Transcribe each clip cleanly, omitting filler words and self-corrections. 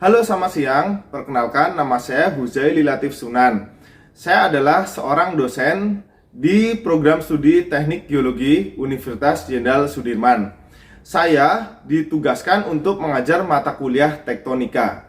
Halo, selamat siang. Perkenalkan, nama saya Huzaili Latif Sunan. Saya adalah seorang dosen di program studi Teknik Geologi Universitas Jenderal Sudirman. Saya ditugaskan untuk mengajar mata kuliah tektonika.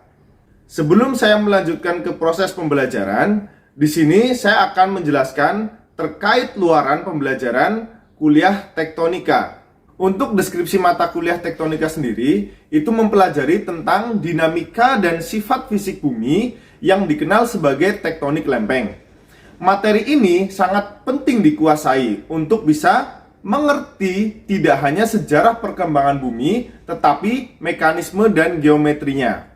Sebelum saya melanjutkan ke proses pembelajaran, di sini saya akan menjelaskan terkait luaran pembelajaran kuliah tektonika. Untuk deskripsi mata kuliah tektonika sendiri, itu mempelajari tentang dinamika dan sifat fisik bumi yang dikenal sebagai tektonik lempeng. Materi ini sangat penting dikuasai untuk bisa mengerti tidak hanya sejarah perkembangan bumi, tetapi mekanisme dan geometrinya.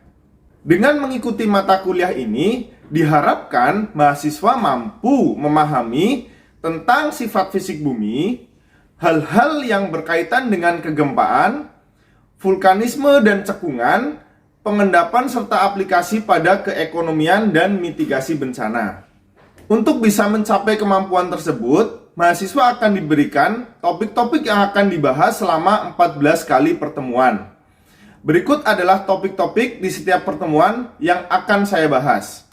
Dengan mengikuti mata kuliah ini, diharapkan mahasiswa mampu memahami tentang sifat fisik bumi, hal-hal yang berkaitan dengan kegempaan, vulkanisme dan cekungan, pengendapan serta aplikasi pada keekonomian dan mitigasi bencana. Untuk bisa mencapai kemampuan tersebut, mahasiswa akan diberikan topik-topik yang akan dibahas selama 14 kali pertemuan. Berikut adalah topik-topik di setiap pertemuan yang akan saya bahas.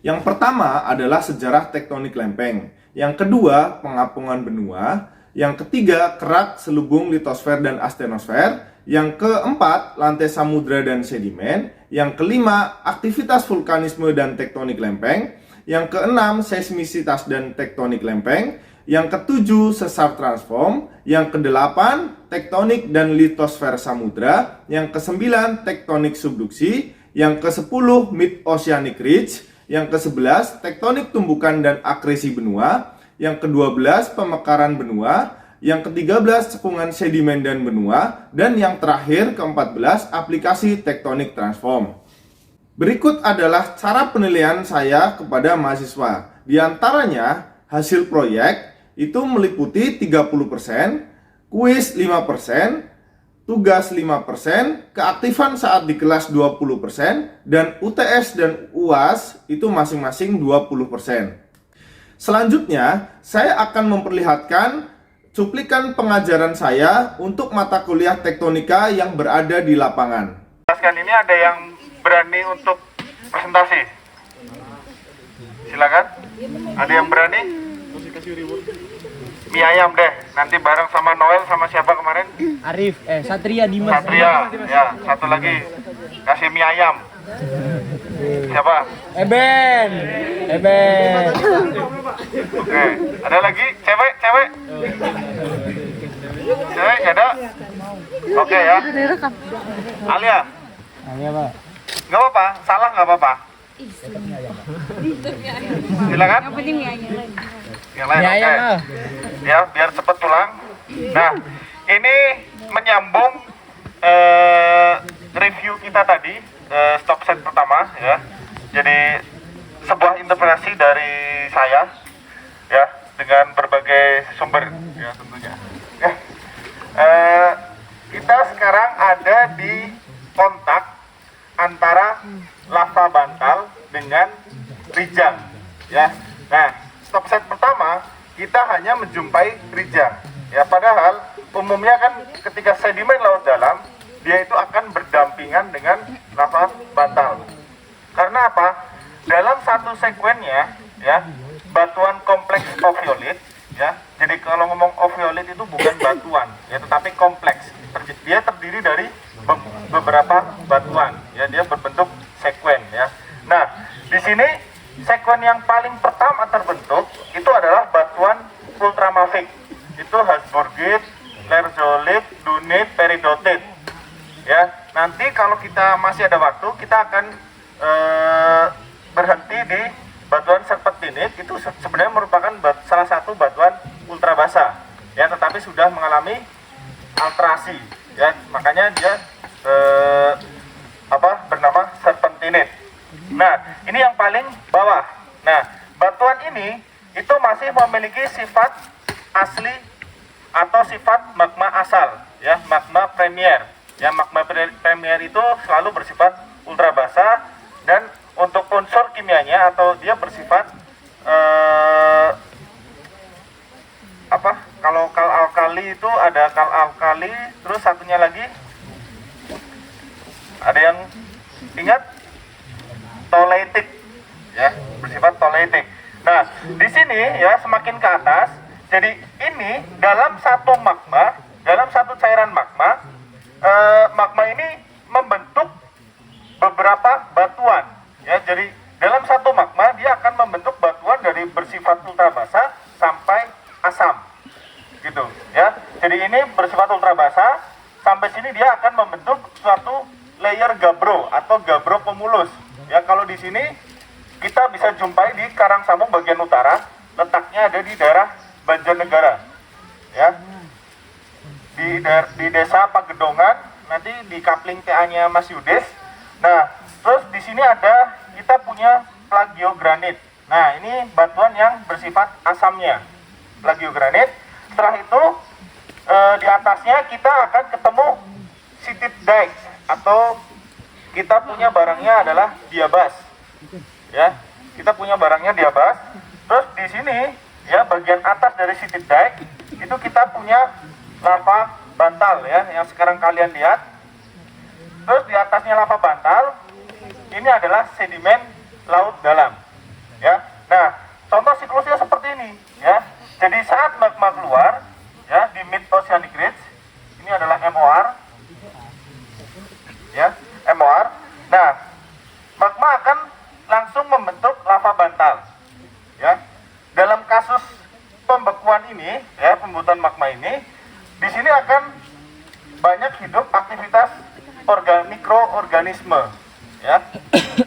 Yang pertama adalah sejarah tektonik lempeng. Yang kedua, pengapungan benua. Yang ketiga, kerak, selubung, litosfer, dan astenosfer. Yang keempat, lantai samudra dan sedimen. Yang kelima, aktivitas vulkanisme dan tektonik lempeng. Yang keenam, seismisitas dan tektonik lempeng. Yang ketujuh, sesar transform. Yang kedelapan, tektonik dan litosfer samudra. Yang kesembilan, tektonik subduksi. Yang kesepuluh, mid-oceanic ridge. Yang kesebelas, tektonik tumbukan dan akresi benua. Yang ke-12 pemekaran benua, yang ke-13 cekungan sedimen dan benua, dan yang terakhir ke-14 aplikasi tektonik transform. Berikut adalah cara penilaian saya kepada mahasiswa. Di antaranya, hasil proyek itu meliputi 30%, kuis 5%, tugas 5%, keaktifan saat di kelas 20%, dan UTS dan UAS itu masing-masing 20%. Selanjutnya, saya akan memperlihatkan cuplikan pengajaran saya untuk mata kuliah tektonika yang berada di lapangan. Ini ada yang berani untuk presentasi? Silakan. Ada yang berani? Mie ayam deh. Nanti bareng sama Noel sama siapa kemarin? Satria Dimas. Satria. Ya, satu lagi. Kasih mie ayam. Siapa? Eben. Oke, ada lagi? Cewek? Cewek ada? Oke ya. Alia? Iya, Pak. Nggak apa-apa, salah nggak apa-apa. Silakan. Yang penting mie ayam. Yang lain, Mie ayam, oke. Al. Ya, biar cepet pulang. Nah, ini menyambung review kita tadi, stop set pertama ya. Jadi sebuah interpretasi dari saya ya, dengan berbagai sumber ya tentunya. Kita sekarang ada di kontak antara lava bantal dengan rijang ya. Nah, stop set pertama kita hanya menjumpai rijang ya, padahal umumnya kan ketika sedimen laut dalam dia itu akan berdampingan dengan lava bantal. Karena apa? Dalam satu sekuennya ya, batuan kompleks oviolit ya. Jadi kalau ngomong oviolit itu bukan batuan ya, tetapi kompleks. Dia terdiri dari beberapa batuan ya, dia berbentuk sekuen ya. Nah, di sini sekuen yang paling pertama terbentuk itu adalah batuan ultramafik. Itu hasburgit, lerzolit, dunit, peridotit. Ya, nanti kalau kita masih ada waktu, kita akan berhenti di batuan serpentinit. Itu sebenarnya merupakan salah satu batuan ultra basah ya, tetapi sudah mengalami alterasi ya, makanya dia bernama serpentinit. Nah, ini yang paling bawah. Nah, batuan ini itu masih memiliki sifat asli atau sifat magma asal ya, magma premier ya. Magma premier itu selalu bersifat ultra basah, dan untuk unsur kimianya atau dia bersifat kalau kal alkali itu ada kal alkali, terus satunya lagi ada yang Ingat, toleitik, ya, bersifat toleitik. Nah, di sini ya semakin ke atas, jadi ini dalam satu magma, dalam satu cairan magma, magma ini membentuk beberapa batuan, ya. Jadi dalam satu magma dia akan membentuk batuan dari bersifat ultra basah sampai asam, gitu, ya. Jadi ini bersifat ultra basah, sampai sini dia akan membentuk suatu layer gabbro atau gabbro pemulus, ya. Kalau di sini kita bisa jumpai di Karangsambung bagian utara, letaknya ada di daerah Banjarnegara, ya, di desa Pagedongan, nanti di kapling TA-nya Mas Yudes. Nah, terus di sini ada kita punya plagiogranit. Nah, ini batuan yang bersifat asamnya, plagiogranit. Setelah itu di atasnya kita akan ketemu sitite atau kita punya barangnya adalah diabas. Ya, kita punya barangnya diabas. Terus di sini ya bagian atas dari sitite itu kita punya lava bantal, ya, yang sekarang kalian lihat. Terus di atasnya lava bantal ini adalah sedimen laut dalam, ya. Nah, contoh siklusnya seperti ini, ya. Jadi saat magma keluar, ya, di mid oceanic ridge, ini adalah MOR, ya, MOR. Nah, magma akan langsung membentuk lava bantal, ya. Dalam kasus pembekuan ini, ya, pembuatan magma ini, di sini akan banyak hidup aktivitas mikroorganisme, ya.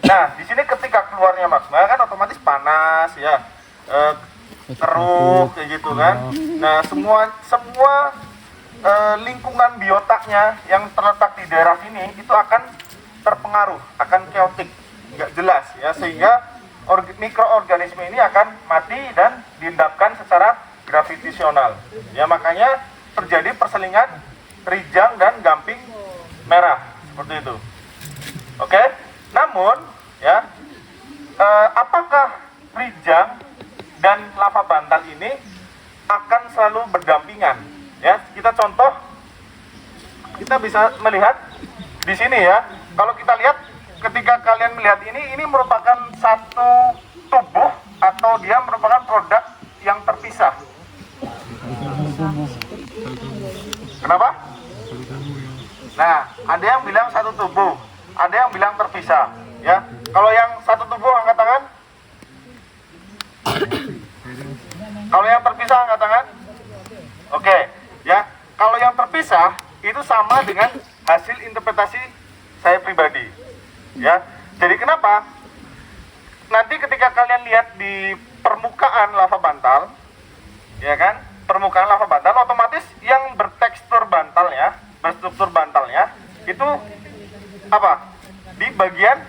Nah, di sini ketika keluarnya magma kan otomatis panas, ya, keruh kayak gitu kan. Nah, semua lingkungan biotaknya yang terletak di daerah sini itu akan terpengaruh, akan chaotic, nggak jelas, ya, sehingga mikroorganisme ini akan mati dan diendapkan secara gravitasional, ya. Makanya terjadi perselingan rijang dan gamping merah seperti itu. Oke, namun ya, apakah rijang dan lava bantal ini akan selalu berdampingan? Ya, kita contoh, kita bisa melihat di sini, ya. Kalau kita lihat, ketika kalian melihat ini merupakan satu tubuh atau dia merupakan produk yang terpisah. Kenapa? Nah, ada yang bilang satu tubuh, ada yang bilang terpisah, ya. Kalau yang satu tubuh angkat tangan. Kalau yang terpisah angkat tangan. Oke, ya. Kalau yang terpisah itu sama dengan hasil interpretasi saya pribadi, ya. Jadi kenapa? Nanti ketika kalian lihat di permukaan lava bantal, ya kan, permukaan lava bantal, otomatis yang bertekstur bantalnya, berstruktur bantalnya itu apa? Di bagian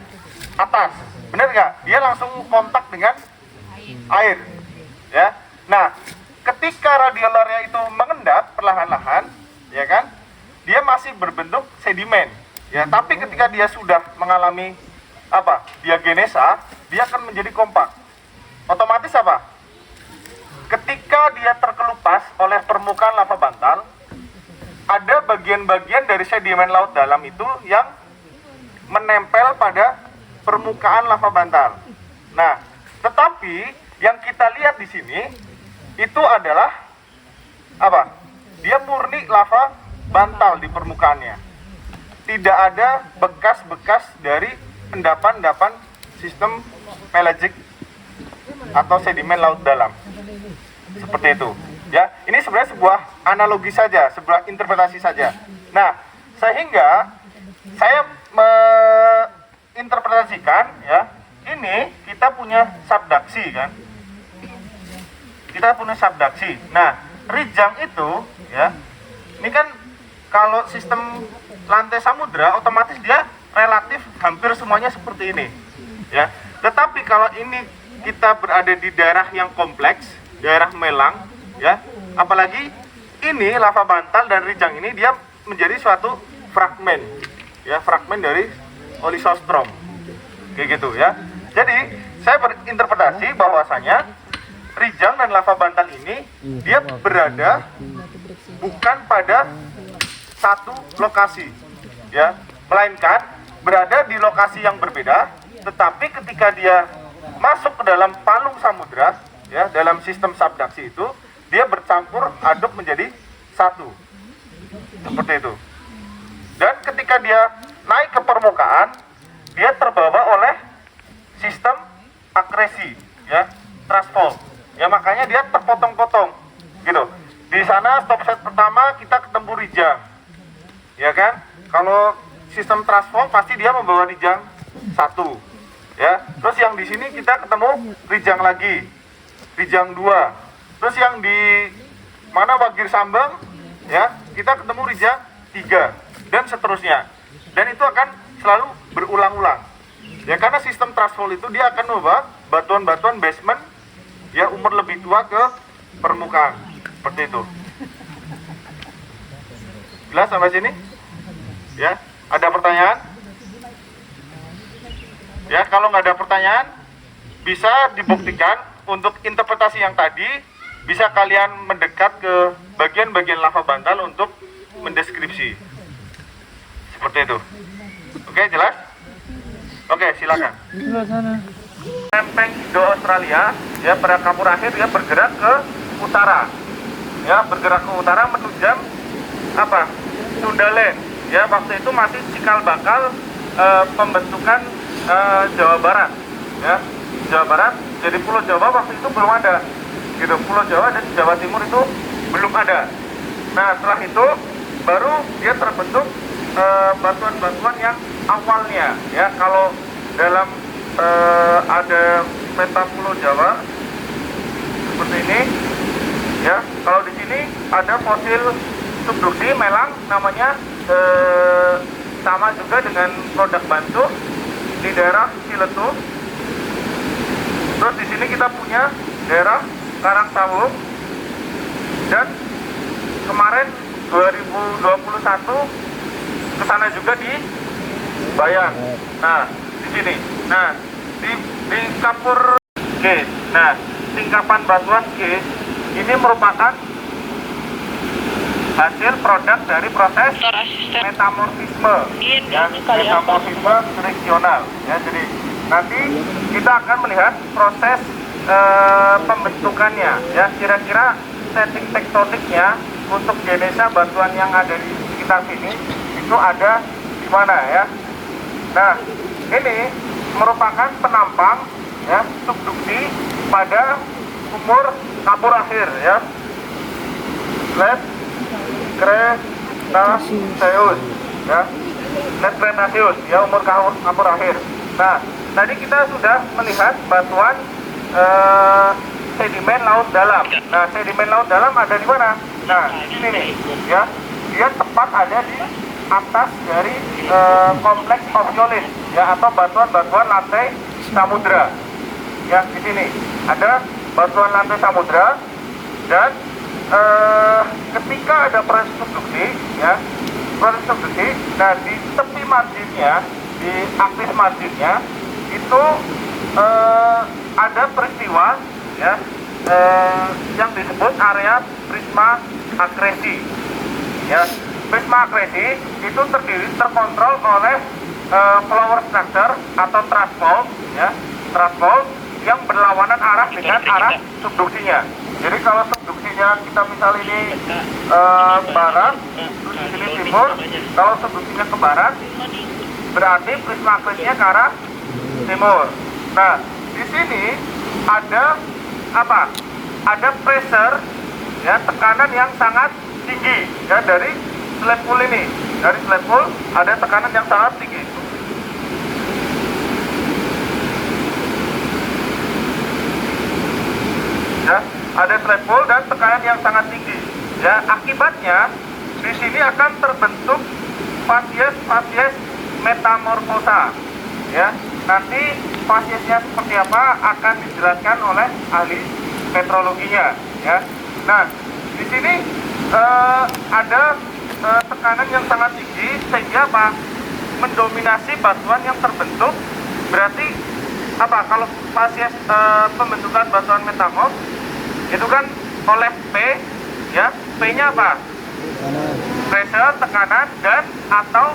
atas, benar nggak? Dia langsung kontak dengan air, ya. Nah, ketika radiolarnya itu mengendap perlahan-lahan, ya kan, dia masih berbentuk sedimen, ya. Tapi ketika dia sudah mengalami apa? Diagenesa, dia akan menjadi kompak. Otomatis apa? Ketika dia terkelupas oleh permukaan lava bantal, ada bagian-bagian dari sedimen laut dalam itu yang menempel pada permukaan lava bantal. Nah, tetapi yang kita lihat di sini itu adalah apa? Dia murni lava bantal di permukaannya. Tidak ada bekas-bekas dari endapan-endapan sistem pelagic atau sedimen laut dalam. Seperti itu, ya. Ini sebenarnya sebuah analogi saja, sebuah interpretasi saja. Nah, sehingga saya menginterpretasikan, ya, ini kita punya subduksi, kan. Kita punya subduksi. Nah, rijang itu, ya, ini kan kalau sistem lantai samudra otomatis dia relatif hampir semuanya seperti ini, ya. Tetapi kalau ini kita berada di daerah yang kompleks, daerah melang, ya, apalagi ini lava bantal dan rijang ini dia menjadi suatu fragmen, ya, fragmen dari olisostrom, kayak gitu, ya. Jadi saya berinterpretasi bahwasanya rijang dan lava bantal ini dia berada bukan pada satu lokasi, ya, melainkan berada di lokasi yang berbeda, tetapi ketika dia masuk ke dalam palung samudra, ya, dalam sistem subduksi itu, dia bercampur aduk menjadi satu, seperti itu. Dan ketika dia naik ke permukaan, dia terbawa oleh sistem akresi, ya, transfer. Ya, makanya dia terpotong-potong, gitu. Di sana stop set pertama kita ketemu rijang, ya kan? Kalau sistem transform pasti dia membawa rijang satu, ya. Terus yang di sini kita ketemu rijang lagi, rijang 2. Terus yang di mana Wagir Sambang, ya, kita ketemu rijang 3 dan seterusnya. Dan itu akan selalu berulang-ulang. Ya, karena sistem transform itu dia akan membawa batuan-batuan basement, ya, umur lebih tua ke permukaan, seperti itu. Jelas sampai sini? Ya, ada pertanyaan? Ya, kalau nggak ada pertanyaan, bisa dibuktikan untuk interpretasi yang tadi, bisa kalian mendekat ke bagian-bagian lava bantal untuk mendeskripsi. Seperti itu. Oke, jelas? Oke, silakan. Lempeng Indo-Australia, ya, pada kapur akhir dia bergerak ke utara, ya, bergerak ke utara menunjang apa? Sundaland, ya, waktu itu masih cikal bakal pembentukan Jawa Barat, ya, Jawa Barat. Jadi Pulau Jawa waktu itu belum ada, gitu. Pulau Jawa dan Jawa Timur itu belum ada. Nah, setelah itu baru dia terbentuk batuan-batuan yang awalnya, ya, kalau dalam ada peta Pulau Jawa seperti ini, ya. Kalau di sini ada fosil subduksi melang, namanya sama juga dengan produk Bantu di daerah Ciletu. Terus di sini kita punya daerah Karangsawung, dan kemarin 2021 kesana juga di Bayan. Nah, di sini. Nah, di kapur G. Nah, tingkapan batuan G ini merupakan hasil produk dari proses metamorfisme, ya, metamorfisme friksional, ya. Jadi nanti kita akan melihat proses pembentukannya, ya, kira-kira setting tektoniknya untuk jenisnya batuan yang ada di sekitar sini itu ada di mana, ya. Nah, ini merupakan penampang, ya, subduksi pada umur kapur akhir, ya, Cretaceous, ya, Cretaceous, ya, umur kapur akhir. Nah, tadi kita sudah melihat batuan sedimen laut dalam. Nah, sedimen laut dalam ada di mana? Nah, di sini nih, ya, dia tepat ada di atas dari kompleks opiolis, ya, atau batuan-batuan lantai samudra. Ya, di sini ada batuan lantai samudra, dan ketika ada proses subduksi, ya, proses subduksi, nah, di tepi marginnya, di aksis marginnya itu ada peristiwa, ya, yang disebut area prisma akresi, ya. Prisma akresi itu terkontrol oleh flower structure atau transfold, ya, transfold yang berlawanan arah dengan arah subduksinya. Jadi kalau subduksinya kita misal ini barat, terus di sini timur, kalau subduksinya ke barat, berarti prisma akresinya ke arah timur. Nah, di sini ada apa? Ada pressure, ya, tekanan yang sangat tinggi, ya, dari slab pool ini. Dari slab pool ada tekanan yang sangat tinggi. Ya, ada slab pool dan tekanan yang sangat tinggi. Ya, akibatnya di sini akan terbentuk fasies metamorfosa. Ya, nanti fasiesnya seperti apa akan dijelaskan oleh ahli petrologinya. Ya, nah, di sini ada tekanan yang sangat tinggi sehingga apa? Mendominasi batuan yang terbentuk. Berarti apa? Kalau fasies pembentukan batuan metamorf itu kan oleh P, ya, P-nya apa? Pressure, tekanan, dan atau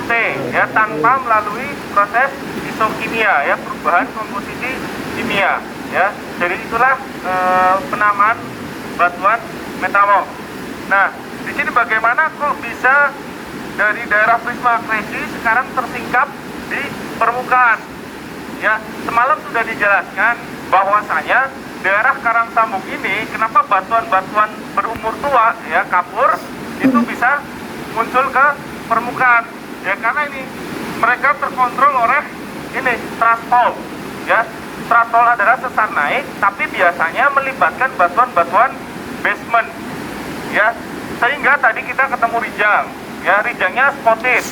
C ya, tanpa melalui proses isokimia ya, perubahan komposisi kimia ya. Jadi itulah penamaan batuan metamorf. Nah, di sini bagaimana kok bisa dari daerah prisma akresi sekarang tersingkap di permukaan? Ya, semalam sudah dijelaskan bahwasanya daerah Karang Sambung ini kenapa batuan-batuan berumur tua ya, kapur itu bisa muncul ke permukaan ya, karena ini mereka terkontrol oleh ini threshold ya. Threshold adalah sesar naik, tapi biasanya melibatkan batuan-batuan basement ya, sehingga tadi kita ketemu rijang ya, rijangnya spotted,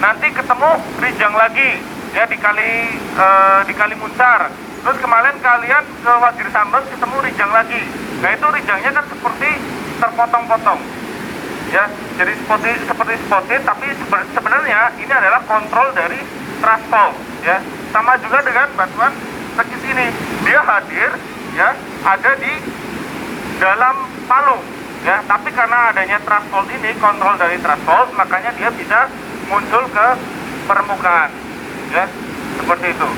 nanti ketemu rijang lagi ya di kali Muncar, terus kemarin kalian ke Wagir Sambeng ketemu rijang lagi. Nah itu rijangnya kan seperti terpotong-potong ya, jadi seperti spotted, tapi sebenarnya ini adalah kontrol dari threshold ya. Sama juga dengan batuan sekis ini, dia hadir ya, ada di dalam palung ya, tapi karena adanya threshold ini, kontrol dari threshold, makanya dia bisa muncul ke permukaan ya, seperti itu.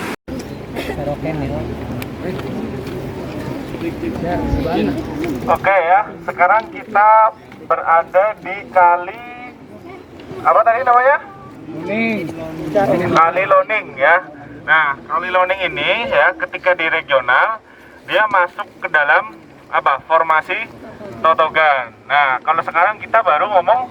Oke ya, sekarang kita berada di kali apa tadi namanya? Kali Loning ya. Nah, kali Loning ini ya, ketika di regional dia masuk ke dalam apa? Formasi Totogan. Nah, kalau sekarang kita baru ngomong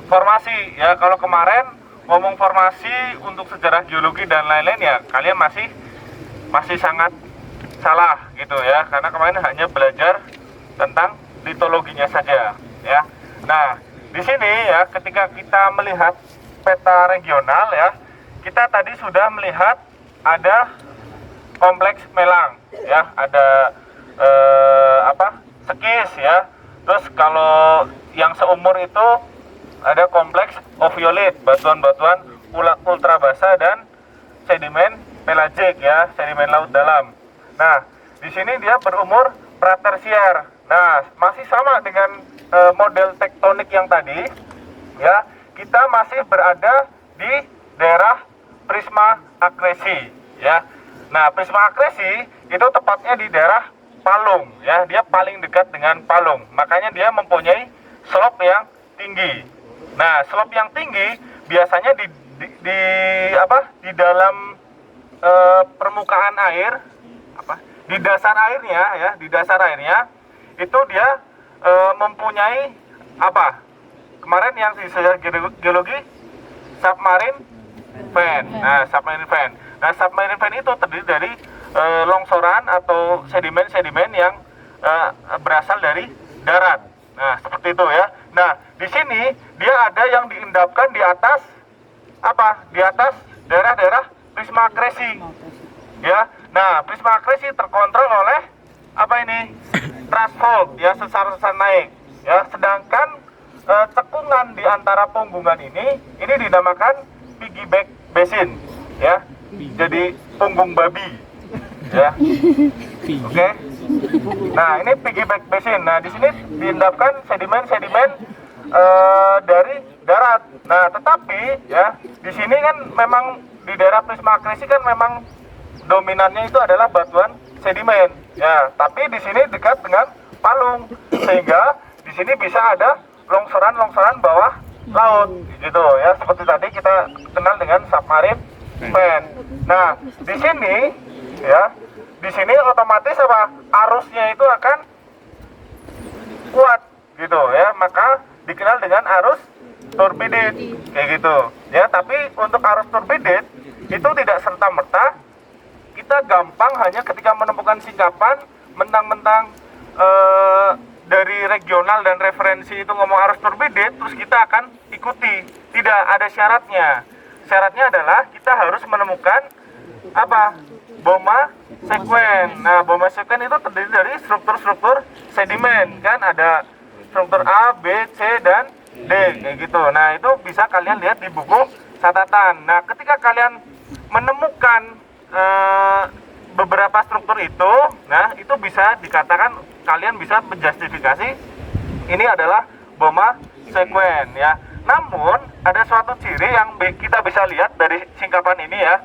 formasi ya. Kalau kemarin ngomong formasi untuk sejarah geologi dan lain-lain ya, kalian masih sangat salah gitu ya, karena kemarin hanya belajar tentang litologinya saja ya. Nah, di sini ya, ketika kita melihat peta regional ya, kita tadi sudah melihat ada kompleks Melang ya, ada sekis ya. Terus kalau yang seumur itu ada kompleks oviolit, batuan-batuan ultra basah dan sedimen pelagik ya, sedimen laut dalam. Nah, di sini dia berumur pratersier. Nah, masih sama dengan model tektonik yang tadi ya, kita masih berada di daerah prisma akresi ya. Nah, prisma akresi itu tepatnya di daerah palung ya, dia paling dekat dengan palung, makanya dia mempunyai slope yang tinggi. Nah, slope yang tinggi biasanya di dalam permukaan air, di dasar airnya ya, di dasar airnya itu dia mempunyai apa? Kemarin yang di sejarah geologi submarine fan. Nah, submarine fan. Nah, submarine fan itu terdiri dari longsoran atau sedimen-sedimen yang berasal dari darat. Nah, seperti itu ya. Nah, di sini dia ada yang diendapkan di atas apa? Di atas daerah-daerah prisma akresi. Ya. Nah, prisma akresi terkontrol oleh apa ini? Threshold ya, sesar-sesar naik. Ya, sedangkan cekungan di antara punggungan ini dinamakan piggyback basin ya. Jadi punggung babi ya. Oke. Nah, ini piggyback basin. Nah, di sini diendapkan sedimen-sedimen dari darat. Nah, tetapi ya, di sini kan memang di daerah prisma akresi kan memang dominannya itu adalah batuan sedimen ya, tapi di sini dekat dengan palung, sehingga di sini bisa ada longsoran-longsoran bawah laut gitu ya, seperti tadi kita kenal dengan submarine fan. Nah, di sini ya, di sini otomatis apa, arusnya itu akan kuat gitu ya, maka dikenal dengan arus turbidit kayak gitu ya. Tapi untuk arus turbidit itu tidak serta-merta kita gampang hanya ketika menemukan singkapan mentang-mentang dari regional dan referensi itu ngomong arus turbidit terus kita akan ikuti. Tidak, ada syaratnya. Syaratnya adalah kita harus menemukan apa? Boma sekuen. Nah, boma sekuen itu terdiri dari struktur-struktur sedimen kan, ada struktur A, B, C, dan D kayak gitu. Nah, itu bisa kalian lihat di buku catatan. Nah, ketika kalian menemukan beberapa struktur itu, nah itu bisa dikatakan kalian bisa menjustifikasi ini adalah boma sekuen ya. namun ada suatu ciri yang kita bisa lihat dari singkapan ini ya.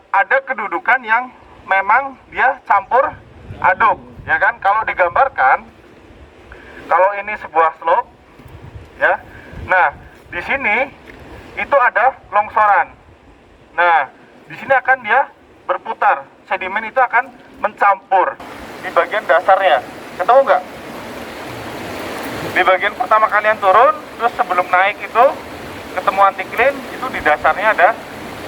Ada kedudukan yang memang dia campur aduk, ya kan? Kalau digambarkan, kalau ini sebuah slope, ya. Nah, di sini itu ada longsoran. Nah, di sini akan dia berputar. Sedimen itu akan mencampur di bagian dasarnya. Ketemu nggak? Di bagian pertama kalian turun, terus sebelum naik itu ketemu antiklin, itu di dasarnya ada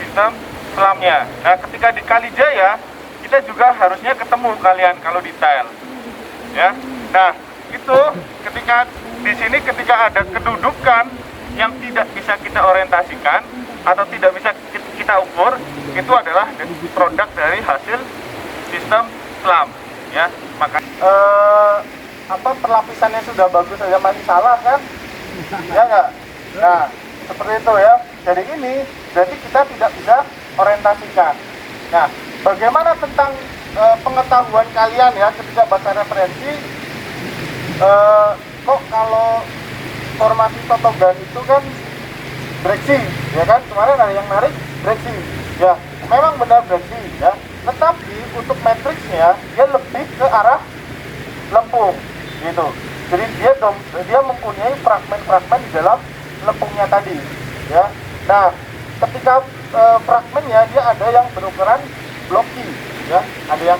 sistem selamnya. Nah, ketika di Kalijaya, kita juga harusnya ketemu kalian kalau detail, ya. Nah, itu ketika di sini ketika ada kedudukan yang tidak bisa kita orientasikan atau tidak bisa kita ukur, itu adalah produk dari hasil sistem selam, ya. Maka perlapisannya sudah bagus saja masih salah kan? Ya nggak? Nah, seperti itu ya. Jadi ini berarti kita tidak bisa orientasikan. Nah, bagaimana tentang pengetahuan kalian ya ketika baca referensi? Kok kalau formasi totogan itu kan breksi, ya kan? Kemarin ada yang narik breksi, ya. Memang benar breksi, ya. Tetapi untuk matriksnya dia lebih ke arah lempung, gitu. Jadi dia mempunyai fragmen-fragmen di dalam lempungnya tadi, ya. Nah, ketika fragmennya dia ada yang berukuran blocky, ya, ada yang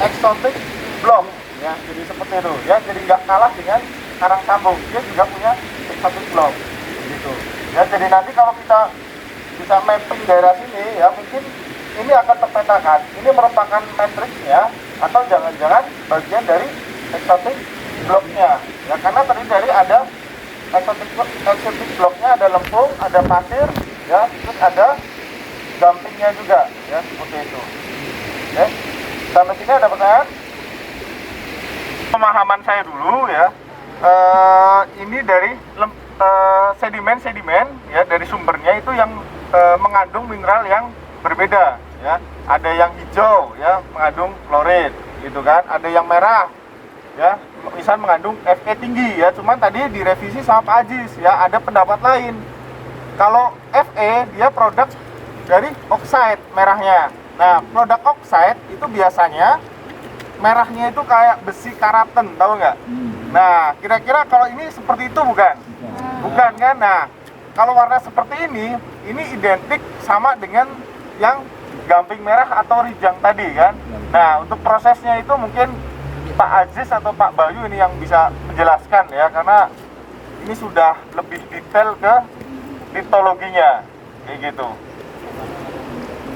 exotic block, ya, jadi seperti itu, ya, jadi nggak kalah dengan karang sambung, dia juga punya exotic block, gitu, ya. Jadi nanti kalau kita bisa mapping daerah sini, ya, mungkin ini akan terpetakan, ini merupakan matriksnya atau jangan-jangan bagian dari exotic blocknya, ya, karena terdiri dari ada exotic blocknya, ada lempung, ada pasir, ya, terus ada dumpingnya juga, ya, seperti itu. Oke, sampai sini ada pertanyaan? Pemahaman saya dulu ya, ini dari sedimen-sedimen, ya, dari sumbernya itu yang mengandung mineral yang berbeda, ya. Ada yang hijau, ya, mengandung fluorid, gitu kan. Ada yang merah, ya, misal mengandung Fe tinggi, ya. Cuman tadi direvisi sama Pak Ajis, ya, ada pendapat lain. Kalau Fe dia produk dari oxide merahnya. Nah, produk oxide itu biasanya merahnya itu kayak besi karaten, tahu nggak? Nah, kira-kira kalau ini seperti itu bukan? Bukan kan? Nah, kalau warna seperti ini identik sama dengan yang gamping merah atau rijang tadi kan? Nah, untuk prosesnya itu mungkin Pak Aziz atau Pak Bayu ini yang bisa menjelaskan ya, karena ini sudah lebih detail ke litologinya, kayak gitu.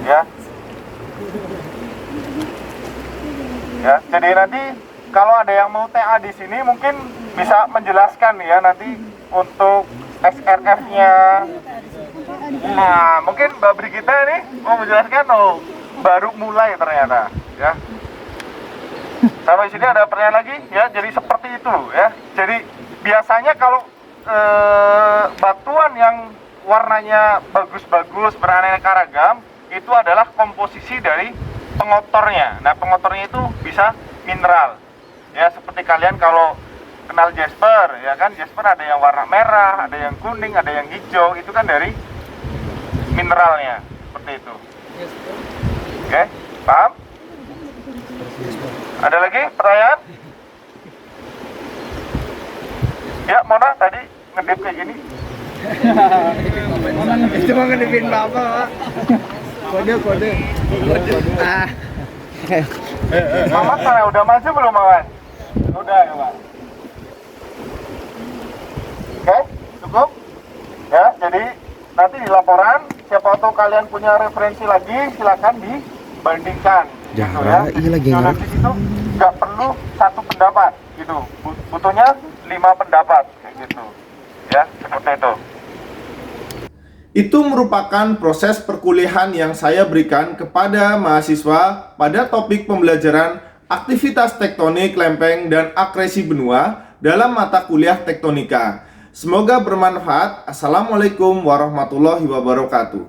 Ya. Ya, jadi nanti kalau ada yang mau TA di sini mungkin bisa menjelaskan ya nanti untuk XRF-nya. Nah, mungkin Mbak Brigita nih mau menjelaskan, baru mulai ternyata, ya. Sampai sini ada pertanyaan lagi, ya. Jadi seperti itu, ya. Jadi biasanya kalau batuan yang warnanya bagus-bagus, beraneka ragam, itu adalah komposisi dari pengotornya. Nah, pengotornya itu bisa mineral. Ya, seperti kalian kalau kenal jasper, ya kan, jasper ada yang warna merah, ada yang kuning, ada yang hijau, itu kan dari mineralnya, seperti itu. Oke, paham? Ada lagi pertanyaan? Ya, Mona tadi ngedip kayak gini. Cuma ngedipin bapak. Kode. Mamat mana? Udah maju belum, Mamat? Udah ya, Pak. Oke, cukup? Ya, jadi nanti di laporan, siapa tahu kalian punya referensi lagi, silakan dibandingkan. Gitu ya. Geologis itu nggak perlu satu pendapat, gitu. Butuhnya 5 pendapat, kayak gitu. Ya, seperti itu. Itu merupakan proses perkuliahan yang saya berikan kepada mahasiswa pada topik pembelajaran aktivitas tektonik lempeng dan akresi benua dalam mata kuliah tektonika. Semoga bermanfaat. Assalamualaikum warahmatullahi wabarakatuh.